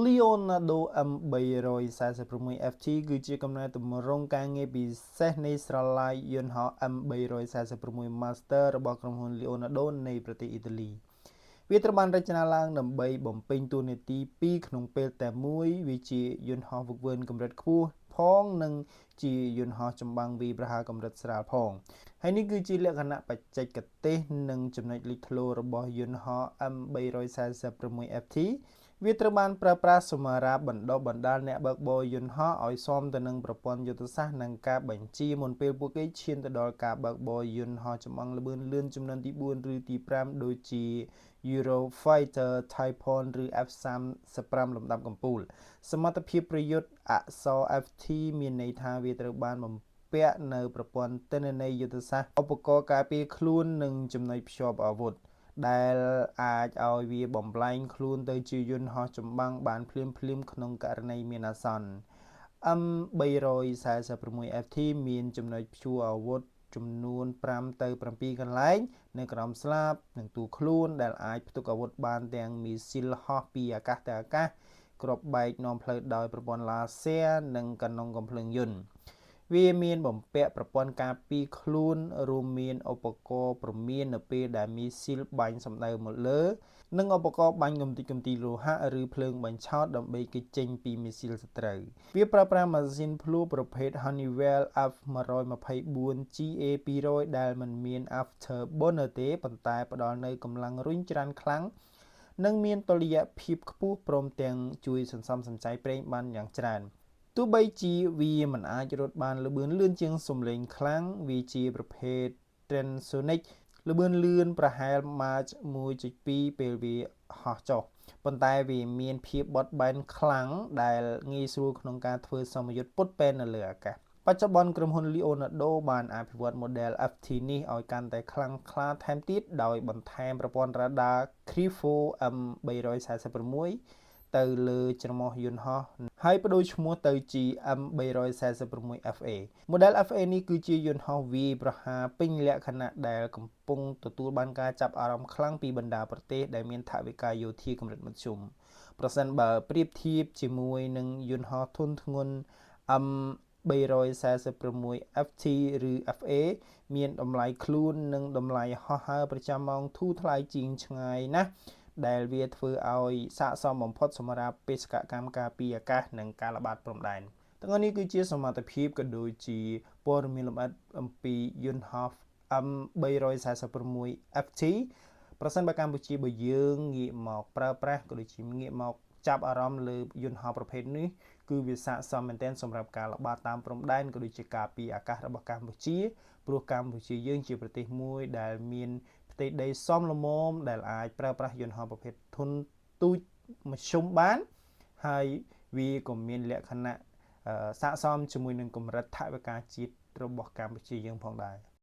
Leonardo M346FT គឺជាកំណែទម្រង់ការងារពិសេសនៃស្រឡាយយន្តហោះ M346 Master របស់ក្រុមហ៊ុន Leonardo នៃប្រទេសអ៊ីតាលីវាត្រូវបានរចនាឡើងដើម្បីបំពេញតួនាទីពីរក្នុងពេលតែមួយវាជាយន្តហោះហ្វឹកហ្វឺនកម្រិតខ្ពស់ផងនិងជាយន្តហោះចម្បាំងវាយប្រហារកម្រិតស្រាលផងហើយនេះគឺជាលក្ខណៈបច្ចេកទេសនិងចំណុចលេចធ្លោរបស់យន្តហោះ M346FT វាត្រូវបានប្រើប្រាស់សម្រាប់បណ្ដុះបណ្ដាលអ្នកបើកបរយន្តហោះឲ្យស៊ាំទៅនឹងប្រព័ន្ធយុទ្ធសាស្ត្រនិងការបញ្ជាមុនពេលពួកគេឈានទៅដល់ការបើកបរយន្តហោះចម្បាំងល្បឿនលឿនចំនួនទី4ឬទី5ដូចជា Eurofighter Typhoon ឬ F35 លំដាប់កំពូលសមត្ថភាពប្រយុទ្ធអក្សរ FT មានន័យថាវាត្រូវបានបំពាក់នៅប្រព័ន្ធទិន្នន័យយុទ្ធសាស្ត្រឧបករណ៍ការពារខ្លួននិងចំណុចភ្ជាប់អាវុធដែលអាចឲ្យវាបំលែងខ្លួនទៅជាយន្តហោះចម្បាំងបានភ្លាមៗក្នុងករណីមានអាសន្ន M346FT មានចំណុចព្យួរអាវុធចំនួន5ទៅ7កន្លែងនៅក្រោមស្លាបនិងទូខ្លួនដែលអាចផ្ទុកអាវុធបានទាំងមីស៊ីលហោះពីអាកាសទៅអាកាសគ្រាប់បែកនាំផ្លូវដោយប្រព័ន្ធឡាស៊ែរនិងកាណុងកំភ្លើងយន្តវាមានបំពាក់ប្រព័ន្ធការពារខ្លួនរួមមានឧបករណ៍ព្រមាននៅពេលដែលមីស៊ីលបាញ់សម្ដៅមកលើនិងឧបករណ៍បាញ់កម្ទេចកម្ទីលោហៈឬភ្លើងបញ្ឆោតដើម្បីគេចចេញពីមីស៊ីលសត្រូវវាប្រើប្រាស់ម៉ាស៊ីនភ្លួប្រភេទ Honeywell F124GA200 ដែលមិនមាន afterburner ទេប៉ុន្តែផ្ដល់នូវកម្លាំងរុញច្រានខ្លាំងនិងមានតុល្យភាពខ្ពស់ព្រមទាំងជួយសន្សំសំចៃប្រេងបានយ៉ាងច្រើនទោះបីជាវាមិនអាចរត់បានល្បឿនលឿនជាងសំឡេងខ្លាំងវាជាប្រភេទ Transonic ល្បឿនលឿនប្រហែល Mach 1.2 ពេលវាហោះចុះប៉ុន្តែវាមានភាពបត់បែនខ្លាំងដែលងាយស្រួលក្នុងការធ្វើសមយុទ្ធពត់ពែននៅលើអាកាសបច្ចុប្បន្នក្រុមហ៊ុន Leonardo បានអភិវឌ្ឍ model FT នេះឲ្យកាន់តែខ្លាំងក្លាថែមទៀតដោយបន្ថែមប្រព័ន្ធរ៉ាដា Crifo M346 ទៅលើច្រមុះយន្តហោះហើយបដូរឈ្មោះទៅជា M346FA model FA នេះគឺជាយន្តហោះវាយប្រហារពេញលក្ខណៈដែលកំពុងទទួលបានការចាប់អារម្មណ៍ខ្លាំងពីបណ្ដាប្រទេសដែលមានថវិកាយោធាកម្រិតមធ្យមប្រសិនបើប្រៀបធៀបជាមួយនឹងយន្តហោះធុនធ្ងន់ M346FT ឬ FA មានតម្លៃខ្លួននិងតម្លៃហោះហើរប្រចាំម៉ោងធូរថ្លៃជាងឆ្ងាយណាស់ដែលវាធ្វើឲ្យស័ក្តិសមបំផុតសម្រាប់បេសកកម្មការពារអាកាសនិងការល្បាតព្រំដែនទាំងនេះគឺជាសមត្ថភាពក៏ដូចជាព័ត៌មានលម្អិតអំពីយន្តហោះ M346FT ប្រសិនបើកម្ពុជាបើយើងងាកមកប្រើប្រាស់ក៏ដូចជាងាកមកចាប់អារម្មណ៍លើយន្តហោះប្រភេទនេះគឺវាស័ក្តិសមមែនទែនសម្រាប់ការល្បាតតាមព្រំដែនក៏ដូចជាការពារអាកាសរបស់កម្ពុជាព្រោះកម្ពុជាយើងជាប្រទេសមួយដែលមានផ្ទៃដីសមល្មមដែលអាចប្រើប្រាស់យន្តហោះប្រភេទធុនទូចមធ្យមបានហើយវាក៏មានលក្ខណៈស័ក្តិសមជាមួយនឹងកម្រិតថវិកាជាតិរបស់កម្ពុជាយើងផងដែរ